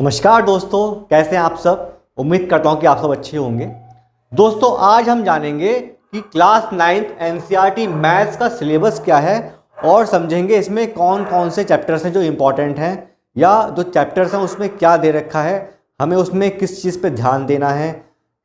नमस्कार दोस्तों, कैसे हैं आप सब। उम्मीद करता हूं कि आप सब अच्छे होंगे। दोस्तों, आज हम जानेंगे कि क्लास 9th एनसीईआरटी मैथ्स का सिलेबस क्या है और समझेंगे इसमें कौन कौन से चैप्टर्स हैं जो इम्पोर्टेंट हैं, या जो चैप्टर्स हैं उसमें क्या दे रखा है, हमें उसमें किस चीज़ पे ध्यान देना है,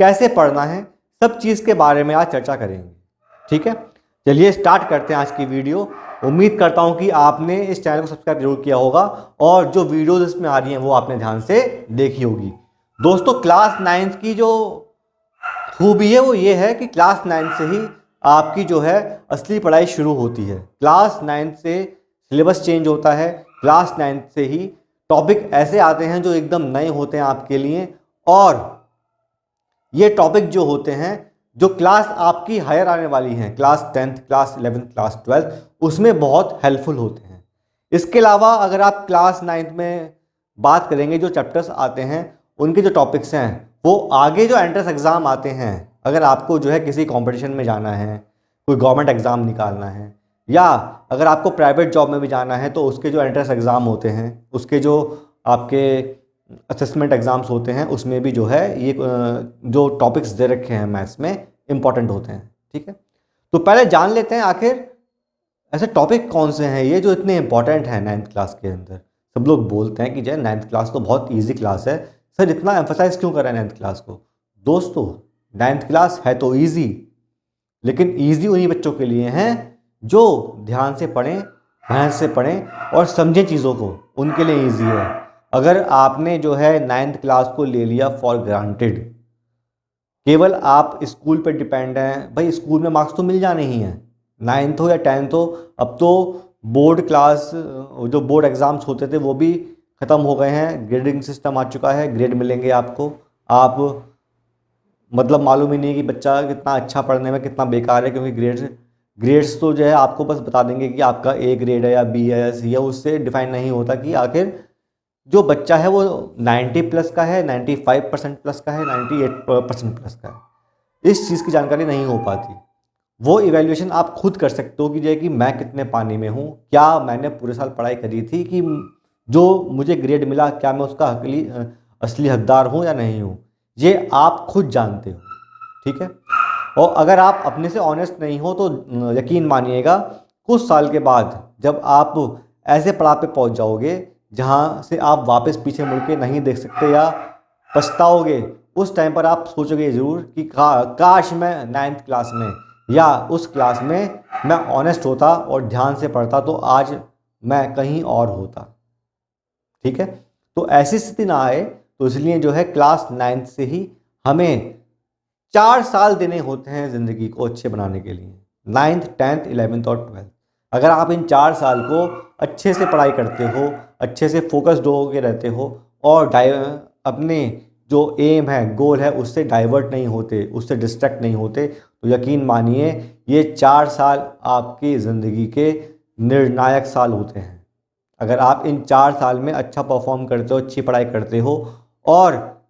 कैसे पढ़ना है, सब चीज़ के बारे में आज चर्चा करेंगे। ठीक है, चलिए स्टार्ट करते हैं आज की वीडियो। उम्मीद करता हूं कि आपने इस चैनल को सब्सक्राइब जरूर किया होगा और जो वीडियोस इसमें आ रही हैं वो आपने ध्यान से देखी होगी। दोस्तों, क्लास 9th की जो खूबी है वो ये है कि क्लास 9th से ही आपकी जो है असली पढ़ाई शुरू होती है। क्लास 9th से सिलेबस चेंज होता है। क्लास 9th से ही टॉपिक ऐसे आते हैं जो एकदम नए होते हैं आपके लिए, और ये टॉपिक जो होते हैं जो क्लास आपकी हायर आने वाली हैं, class 10th, class 11th, class 12th, उसमें बहुत हेल्पफुल होते हैं। इसके अलावा अगर आप क्लास 9th में बात करेंगे, जो चैप्टर्स आते हैं उनके जो टॉपिक्स हैं वो आगे जो एंट्रेंस एग्ज़ाम आते हैं, अगर आपको जो है किसी कंपटीशन में जाना है, कोई गवर्नमेंट एग्ज़ाम निकालना है, या अगर आपको प्राइवेट जॉब में भी जाना है तो उसके जो एंट्रेंस एग्ज़ाम होते हैं, उसके जो आपके असेसमेंट एग्ज़ाम्स होते हैं, उसमें भी जो है ये जो टॉपिक्स दे रखे हैं मैथ्स में इम्पॉर्टेंट होते हैं। ठीक है, तो पहले जान लेते हैं आखिर ऐसे टॉपिक कौन से हैं ये जो इतने इंपॉर्टेंट हैं 9th क्लास के अंदर। सब लोग बोलते हैं कि जो 9th क्लास तो बहुत ईजी क्लास है, सर इतना एम्फोसाइज क्यों कर रहे हैं 9th क्लास को। दोस्तों, 9th क्लास है तो ईजी, लेकिन ईजी उन्हीं बच्चों के लिए हैं जो ध्यान से पढ़ें, मेहनत से पढ़ें और समझें चीज़ों को, उनके लिए ईजी है। अगर आपने जो है 9th क्लास को ले लिया फॉर ग्रांटेड, केवल आप स्कूल पर डिपेंड हैं, भाई स्कूल में मार्क्स तो मिल जाने ही हैं, 9th हो या 10th हो। अब तो बोर्ड क्लास, जो बोर्ड एग्ज़ाम्स होते थे वो भी ख़त्म हो गए हैं, ग्रेडिंग सिस्टम आ चुका है, ग्रेड मिलेंगे आपको। आप मतलब मालूम ही नहीं कि बच्चा कितना अच्छा पढ़ने में कितना बेकार है, क्योंकि ग्रेड्स तो जो है आपको बस बता देंगे कि आपका ए ग्रेड है या बी है या सी है, उससे डिफाइन नहीं होता कि आखिर जो बच्चा है वो 90 प्लस का है, 95% प्लस का है, 98% प्लस का है। इस चीज़ की जानकारी नहीं हो पाती। वो इवैल्यूएशन आप खुद कर सकते हो कि जो है कि मैं कितने पानी में हूँ, क्या मैंने पूरे साल पढ़ाई करी थी, कि जो मुझे ग्रेड मिला क्या मैं उसका असली हकदार हूँ या नहीं हूँ, ये आप खुद जानते हो। ठीक है, और अगर आप अपने से ऑनेस्ट नहीं हो तो यकीन मानिएगा कुछ साल के बाद जब आप ऐसे पड़ाव पे पहुँच जाओगे जहाँ से आप वापस पीछे मुड़ के नहीं देख सकते या पछताओगे, उस टाइम पर आप सोचोगे ज़रूर कि काश मैं 9th क्लास में या उस क्लास में मैं ऑनेस्ट होता और ध्यान से पढ़ता तो आज मैं कहीं और होता। ठीक है, तो ऐसी स्थिति ना आए तो इसलिए जो है क्लास 9th से ही हमें 4 साल देने होते हैं ज़िंदगी को अच्छे बनाने के लिए, 9th, 10th, 11th और 12th। अगर आप इन 4 साल को अच्छे से पढ़ाई करते हो, अच्छे से फोकस्ड हो के रहते हो और अपने जो एम है, गोल है, उससे डाइवर्ट नहीं होते, उससे डिस्ट्रैक्ट नहीं होते, तो यकीन मानिए ये 4 साल आपकी ज़िंदगी के निर्णायक साल होते हैं। अगर आप इन 4 साल में अच्छा परफॉर्म करते हो, अच्छी पढ़ाई करते हो और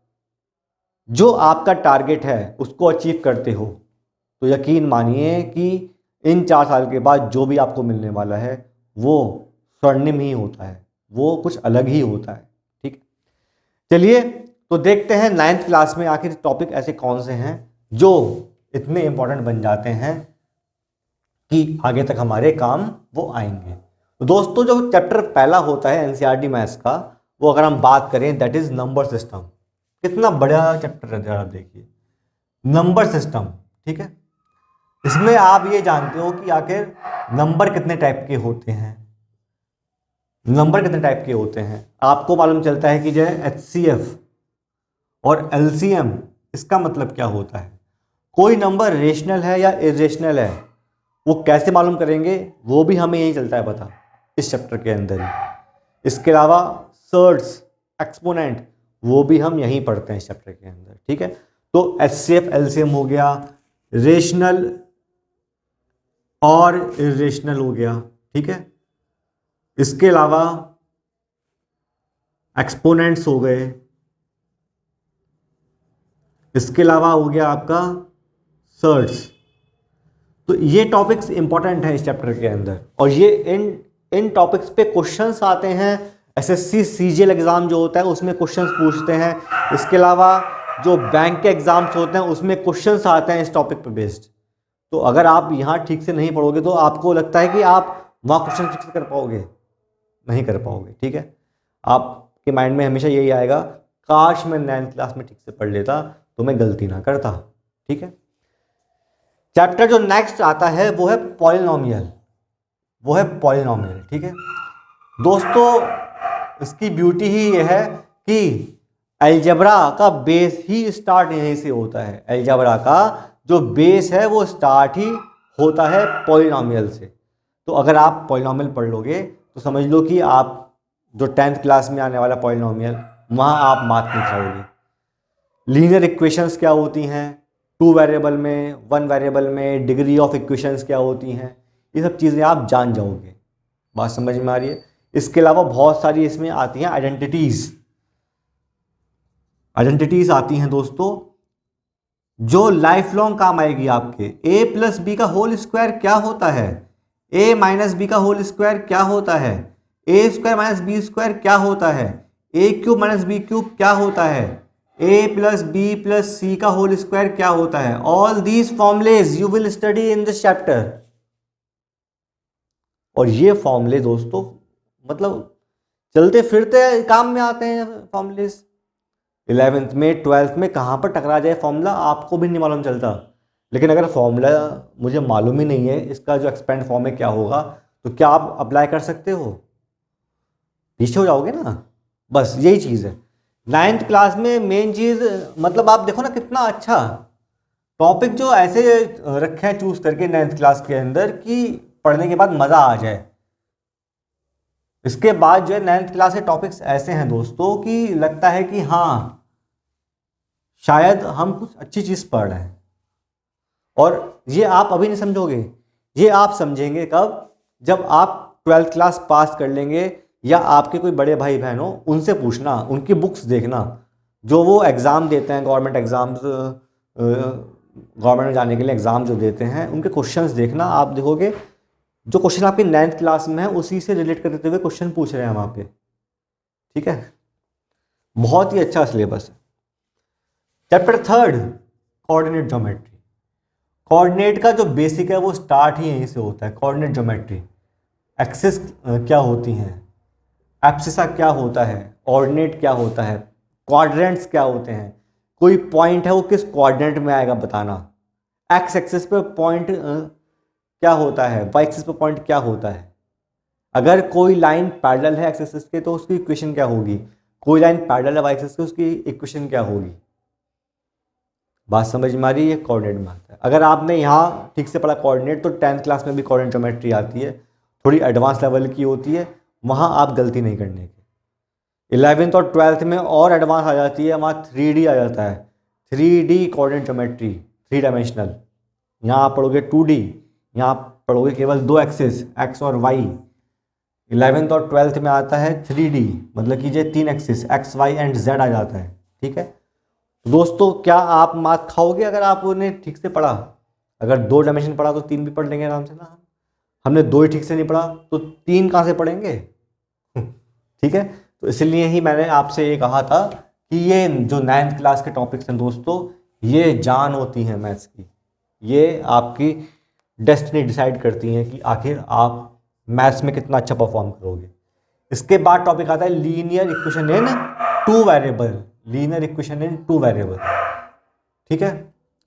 जो आपका टारगेट है उसको अचीव करते हो, तो यकीन मानिए कि इन 4 साल के बाद जो भी आपको मिलने वाला है वो स्वर्णिम ही होता है, वो कुछ अलग ही होता है। ठीक, चलिए तो देखते हैं 9th क्लास में आखिर टॉपिक ऐसे कौन से हैं जो इतने इंपॉर्टेंट बन जाते हैं कि आगे तक हमारे काम वो आएंगे। तो दोस्तों, जो चैप्टर पहला होता है एनसीईआरटी मैथ्स का, वो अगर हम बात करें दैट इज नंबर सिस्टम। कितना बड़ा चैप्टर है जरा आप देखिए, नंबर सिस्टम। ठीक है, इसमें आप ये जानते हो कि आखिर नंबर कितने टाइप के होते हैं। नंबर कितने टाइप के होते हैं आपको मालूम चलता है कि जो है एचसीएफ और एलसीएम, इसका मतलब क्या होता है, कोई नंबर रेशनल है या इरेशनल है, वो कैसे मालूम करेंगे, वो भी हमें यही चलता है पता इस चैप्टर के अंदर ही। इसके अलावा सर्ड्स, एक्सपोनेंट, वो भी हम यहीं पढ़ते हैं इस चैप्टर के अंदर। ठीक है, तो एचसीएफ एलसीएम हो गया, रेशनल और इरेशनल हो गया। ठीक है, इसके अलावा एक्सपोनेंट्स हो गए, इसके अलावा हो गया आपका सर्ड्स। तो ये टॉपिक्स इंपॉर्टेंट हैं इस चैप्टर के अंदर, और ये इन टॉपिक्स पे क्वेश्चंस आते हैं SSC CGL एग्ज़ाम जो होता है उसमें क्वेश्चंस पूछते हैं। इसके अलावा जो बैंक के एग्ज़ाम्स होते हैं उसमें क्वेश्चंस आते हैं इस टॉपिक पे बेस्ड। तो अगर आप यहाँ ठीक से नहीं पढ़ोगे तो आपको लगता है कि आप वहाँ क्वेश्चन ठीक से कर पाओगे, नहीं कर पाओगे। ठीक है, आपके माइंड में हमेशा यही आएगा, काश मैं 9th क्लास में ठीक से पढ़ लेता तो मैं गलती ना करता। ठीक है, चैप्टर जो नेक्स्ट आता है वो है पॉलिनोमियल, वो है पॉलिनोमियल। ठीक है दोस्तों, इसकी ब्यूटी ही ये है कि अलजेब्रा का बेस ही स्टार्ट यहीं से होता है। अलजेब्रा का जो बेस है वो स्टार्ट ही होता है पॉलिनोमियल से। तो अगर आप पॉलिनोमियल पढ़ लोगे तो समझ लो कि आप जो 10th क्लास में आने वाला पॉलिनोमियल, वहाँ आप मात नहीं खाओगे। लीनियर इक्वेशंस क्या होती हैं, 2 वेरिएबल में, 1 वेरिएबल में, डिग्री ऑफ इक्वेशंस क्या होती हैं, ये सब चीज़ें आप जान जाओगे। बात समझ में आ रही है? इसके अलावा बहुत सारी इसमें आती हैं आइडेंटिटीज़ आती हैं दोस्तों, जो लाइफ लॉन्ग काम आएगी आपके। a+b² क्या होता है, a-b² क्या होता है, a² - b² क्या होता है, a³ - b³ क्या होता है, a+b+c² क्या होता है। All these formulas you will study in this chapter. और ये फॉर्मूले दोस्तों मतलब चलते फिरते काम में आते हैं फॉर्मूलेज। 11th में 12th में कहाँ पर टकरा जाए फॉर्मूला आपको भी नहीं मालूम चलता। लेकिन अगर फॉर्मूला मुझे मालूम ही नहीं है इसका जो एक्सपेंड फॉर्म है क्या होगा, तो क्या आप अप्लाई कर सकते हो? पीछे हो जाओगे ना। बस यही चीज़ है 9th क्लास में मेन चीज़। मतलब आप देखो ना कितना अच्छा टॉपिक जो ऐसे रखे हैं चूज करके 9th क्लास के अंदर कि पढ़ने के बाद मज़ा आ जाए। इसके बाद जो है 9th क्लास के टॉपिक्स ऐसे हैं दोस्तों कि लगता है कि हाँ शायद हम कुछ अच्छी चीज़ पढ़ रहे हैं। और ये आप अभी नहीं समझोगे, ये आप समझेंगे कब, जब आप 12th क्लास पास कर लेंगे या आपके कोई बड़े भाई बहन हो उनसे पूछना, उनकी बुक्स देखना, जो वो एग्ज़ाम देते हैं, गवर्नमेंट एग्ज़ाम्स, गवर्नमेंट में जाने के लिए एग्ज़ाम जो देते हैं उनके क्वेश्चंस देखना। आप देखोगे जो क्वेश्चन आपके 9th क्लास में है उसी से रिलेट करते हुए क्वेश्चन पूछ रहे हैं वहाँ पे। ठीक है, बहुत ही अच्छा सिलेबस है। Chapter 3 coordinate geometry. कोऑर्डिनेट का जो बेसिक है वो स्टार्ट ही यहीं से होता है। कोऑर्डिनेट ज्योमेट्री, एक्सिस क्या होती हैं, एब्सिसा क्या होता है, ऑर्डिनेट क्या होता है, क्वाड्रेंट्स क्या होते हैं, कोई पॉइंट है वो किस क्वाड्रेंट में आएगा बताना, एक्स एक्सिस पे पॉइंट क्या होता है, वाई एक्सिस पे पॉइंट क्या होता है, अगर कोई लाइन पैरेलल है एक्स एक्सिस के तो उसकी इक्वेशन क्या होगी, कोई लाइन पैरेलल है वाई एक्सिस के उसकी इक्वेशन क्या होगी। बात समझ में आ रही है? कोऑर्डिनेट में आता है। अगर आपने यहाँ ठीक से पढ़ा कोऑर्डिनेट तो 10th क्लास में भी कोऑर्डिनेट ज्योमेट्री आती है, थोड़ी एडवांस लेवल की होती है, वहाँ आप गलती नहीं करने की। 11th और 12th में और एडवांस आ जाती है, वहाँ 3D आ जाता है, 3D कोऑर्डिनेट ज्योमेट्री, 3 डायमेंशनल। यहाँ आप पढ़ोगे 2D, यहाँ पढ़ोगे केवल 2 एक्सिस एक्स और वाई। 11th और 12th में आता है 3D, मतलब कि ये 3 axis X Y and Z आ जाता है। ठीक है दोस्तों, क्या आप मार्क खाओगे अगर आपने ठीक से पढ़ा? अगर 2 डायमेंशन पढ़ा तो 3 भी पढ़ लेंगे आराम से ना। हमने 2 ही ठीक से नहीं पढ़ा तो 3 कहाँ से पढ़ेंगे? ठीक है, तो इसलिए ही मैंने आपसे ये कहा था कि ये जो 9th क्लास के टॉपिक्स हैं दोस्तों, ये जान होती हैं मैथ्स की, ये आपकी डेस्टिनी डिसाइड करती हैं कि आखिर आप मैथ्स में कितना अच्छा परफॉर्म करोगे। इसके बाद टॉपिक आता है linear equation in 2 variable, linear equation in 2 variable. ठीक है,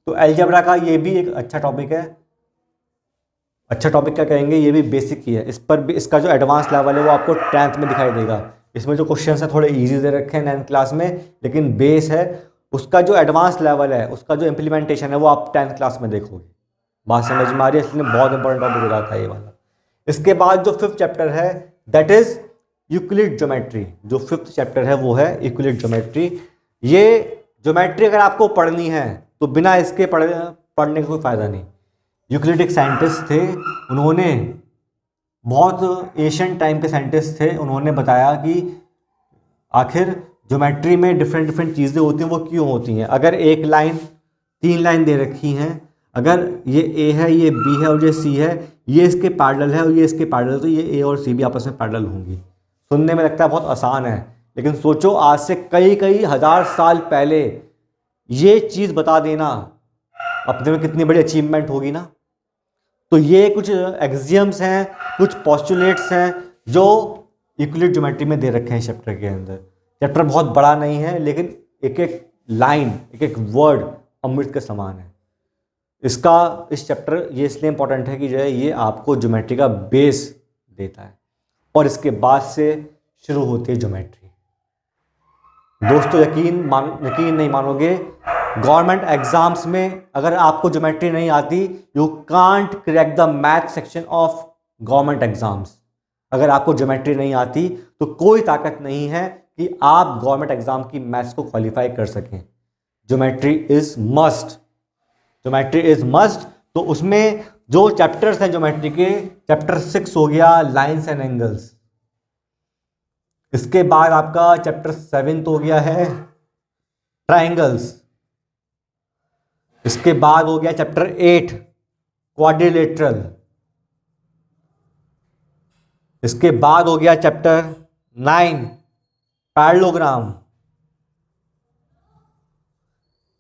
तो अलजेब्रा का ये भी एक अच्छा टॉपिक है। अच्छा टॉपिक क्या कहेंगे, ये भी बेसिक ही है। इस पर भी इसका जो एडवांस लेवल है वो आपको 10th में दिखाई देगा। इसमें जो क्वेश्चंस हैं थोड़े इजी दे रखे हैं 9th क्लास में, लेकिन बेस है उसका जो एडवांस लेवल है, उसका जो इम्प्लीमेंटेशन है वो आप 10th क्लास में देखोगे। बात समझ में आ रही है? इसलिए बहुत इंपॉर्टेंट टॉपिक हो जाता है ये वाला। इसके बाद जो 5th चैप्टर है दैट इज यूक्लिड ज्योमेट्री। जो 5th चैप्टर है वो है यूक्लिड ज्योमेट्री। ये ज्योमेट्री अगर आपको पढ़नी है तो बिना इसके पढ़ने का कोई फ़ायदा नहीं। यूक्लिड एक साइंटिस्ट थे, उन्होंने बहुत एशियन टाइम के साइंटिस्ट थे, उन्होंने बताया कि आखिर ज्योमेट्री में डिफरेंट चीज़ें होती हैं, वो क्यों होती हैं। अगर एक लाइन 3 लाइन दे रखी हैं, अगर ये ए है, ये बी है और ये सी है, ये इसके पैरेलल है और ये इसके पैरेलल, तो ये ए और सी भी आपस में पैरेलल होंगी। सुनने में लगता है बहुत आसान है, लेकिन सोचो आज से कई कई हजार साल पहले ये चीज़ बता देना अपने में कितनी बड़ी अचीवमेंट होगी ना। तो ये कुछ एक्सियम्स हैं, कुछ पोस्टुलेट्स हैं जो यूक्लिड ज्योमेट्री में दे रखे हैं चैप्टर के अंदर। चैप्टर बहुत बड़ा नहीं है, लेकिन एक एक लाइन, एक एक वर्ड अमृत के समान है। इस चैप्टर ये इसलिए इंपॉर्टेंट है कि जो है ये आपको ज्योमेट्री का बेस देता है, और इसके बाद से शुरू होती है ज्योमेट्री। दोस्तों यकीन नहीं मानोगे, गवर्नमेंट एग्जाम्स में अगर आपको ज्योमेट्री नहीं आती, you can't crack the math section of government exams. अगर आपको ज्योमेट्री नहीं आती तो कोई ताकत नहीं है कि आप गवर्नमेंट एग्जाम की मैथ्स को क्वालिफाई कर सकें। Geometry is must, geometry is must. तो उसमें जो चैप्टर्स हैं ज्योमेट्री के, चैप्टर 6 हो गया लाइंस एंड एंगल्स। इसके बाद आपका चैप्टर 7 हो गया है ट्राइंगल्स। इसके बाद हो गया चैप्टर 8 क्वाड्रिलेटरल। इसके बाद हो गया चैप्टर 9 पैरेललोग्राम।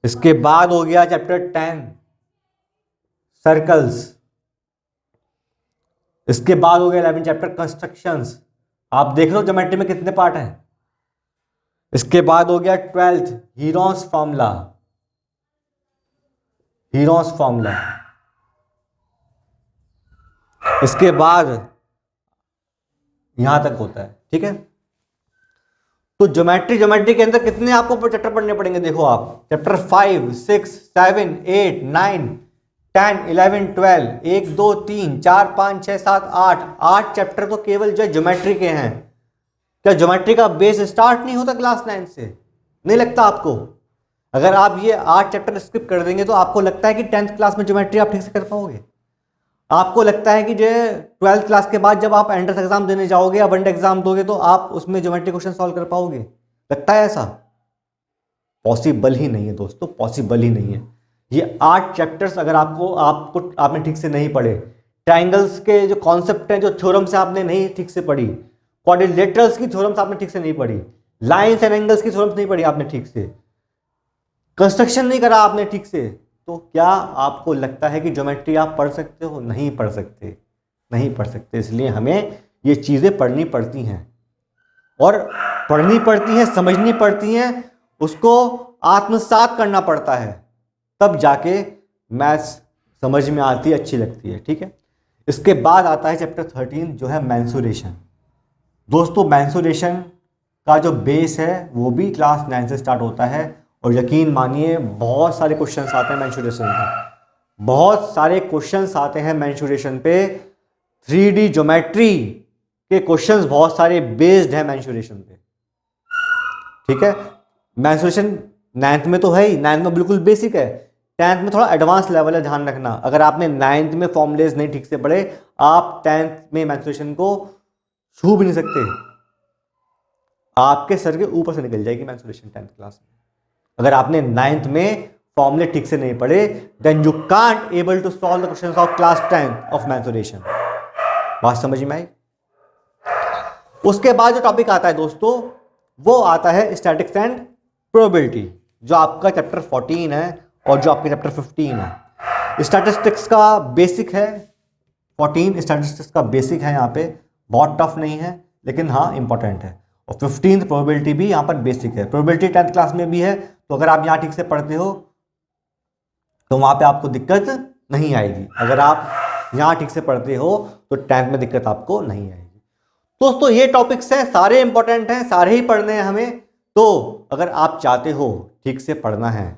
इसके बाद हो गया चैप्टर 10 सर्कल्स। इसके बाद हो गया 11 चैप्टर कंस्ट्रक्शंस। आप देख लो ज्योमेट्री में कितने पार्ट हैं। इसके बाद हो गया 12th Heron's formula, Heron's formula. इसके बाद यहां तक होता है, ठीक है। तो ज्योमेट्री के अंदर कितने आपको चैप्टर पढ़ने पड़ेंगे, देखो आप चैप्टर 5, 6, 7, 8, 9, 10, 11, 12, 1, 2, 3, 4, 5, 6, 7, 8 चैप्टर तो केवल जो ज्योमेट्री के हैं। क्या ज्योमेट्री का बेस स्टार्ट नहीं होता क्लास 9 से? नहीं लगता आपको? अगर आप ये 8 चैप्टर स्किप कर देंगे तो आपको लगता है कि 10th क्लास में ज्योमेट्री आप ठीक से कर पाओगे? आपको लगता है कि जो 12th क्लास के बाद जब आप एंट्रेंस एग्जाम देने जाओगे या वन एग्जाम दोगे तो आप उसमें ज्योमेट्री क्वेश्चन सॉल्व कर पाओगे? लगता है ऐसा? पॉसिबल ही नहीं है दोस्तों, पॉसिबल ही नहीं है। ये 8 चैप्टर्स अगर आपने ठीक से नहीं पढ़े, ट्राइंगल्स के जो कॉन्सेप्ट हैं, जो थ्योरम्स आपने नहीं ठीक से पढ़ी, क्वाड्रिलेटरल्स की थ्योरम्स आपने ठीक से नहीं पढ़ी, लाइंस एंड एंगल्स की थ्योरम्स नहीं पढ़ी आपने ठीक से, कंस्ट्रक्शन नहीं करा आपने ठीक से, तो क्या आपको लगता है कि ज्योमेट्री आप पढ़ सकते हो? नहीं पढ़ सकते, नहीं पढ़ सकते। इसलिए हमें ये चीज़ें पढ़नी पड़ती हैं, और पढ़नी पड़ती हैं, समझनी पड़ती हैं, उसको आत्मसात करना पड़ता है, तब जाके मैथ्स समझ में आती है, अच्छी लगती है, ठीक है। इसके बाद आता है चैप्टर 13 जो है मेंसुरेशन। दोस्तों मेंसुरेशन का जो बेस है वो भी क्लास 9 से स्टार्ट होता है, और यकीन मानिए बहुत सारे क्वेश्चंस आते हैं मेंसुरेशन पे, बहुत सारे क्वेश्चंस आते हैं मेंसुरेशन पे। 3D ज्योमेट्री के क्वेश्चंस बहुत सारे बेस्ड हैं मेंसुरेशन पे, ठीक है। मेंसुरेशन 9th में तो है ही, 9th में बिल्कुल बेसिक है, 10th में थोड़ा एडवांस लेवल है, ध्यान रखना। अगर आपने 9th में फॉर्मूलेज नहीं ठीक से पढ़े, आप 10th में मेंसुरेशन को छू भी नहीं सकते, आपके सर के ऊपर से निकल जाएगी मेंसुरेशन 10th क्लास में। अगर आपने 9th में फॉर्मूले ठीक से नहीं पढ़े, then you can't able to solve the questions of class 10 of mensuration. बात समझ में आई? उसके बाद जो टॉपिक आता है दोस्तों, वो आता है स्टैटिक्स एंड प्रोबेबिलिटी, जो आपका चैप्टर 14 है और जो आपके चैप्टर 15 है। स्टैटिस्टिक्स का बेसिक है 14, स्टैटिस्टिक्स का बेसिक है, यहाँ पे बहुत टफ नहीं है, लेकिन हाँ इंपॉर्टेंट है। और 15th प्रोबेबिलिटी भी यहाँ पर बेसिक है। प्रोबेबिलिटी 10th क्लास में भी है, तो अगर आप यहाँ ठीक से पढ़ते हो तो वहाँ पे आपको दिक्कत नहीं आएगी। अगर आप यहाँ ठीक से पढ़ते हो तो 10th में दिक्कत आपको नहीं आएगी। दोस्तों ये टॉपिक्स हैं, सारे इंपॉर्टेंट हैं, सारे ही पढ़ने हैं हमें। तो अगर आप चाहते हो ठीक से पढ़ना है,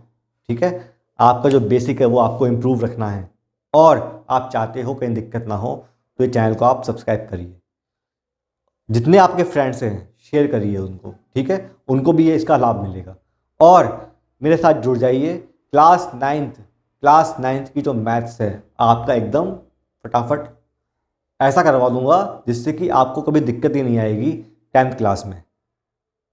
ठीक है, आपका जो बेसिक है वो आपको इम्प्रूव रखना है, और आप चाहते हो कहीं दिक्कत ना हो, तो ये चैनल को आप सब्सक्राइब करिए। जितने आपके फ्रेंड्स हैं शेयर करिए उनको, ठीक है, उनको भी ये इसका लाभ मिलेगा। और मेरे साथ जुड़ जाइए। क्लास 9th की जो मैथ्स है आपका एकदम फटाफट ऐसा करवा दूंगा जिससे कि आपको कभी दिक्कत ही नहीं आएगी 10th क्लास में,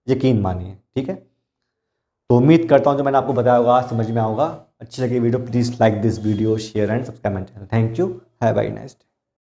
यकीन मानिए, ठीक है। तो उम्मीद करता हूँ जो मैंने आपको बताया होगा समझ में आएगा। अच्छी लगी video, please like this video, share and subscribe my channel. Thank you, have a very nice day.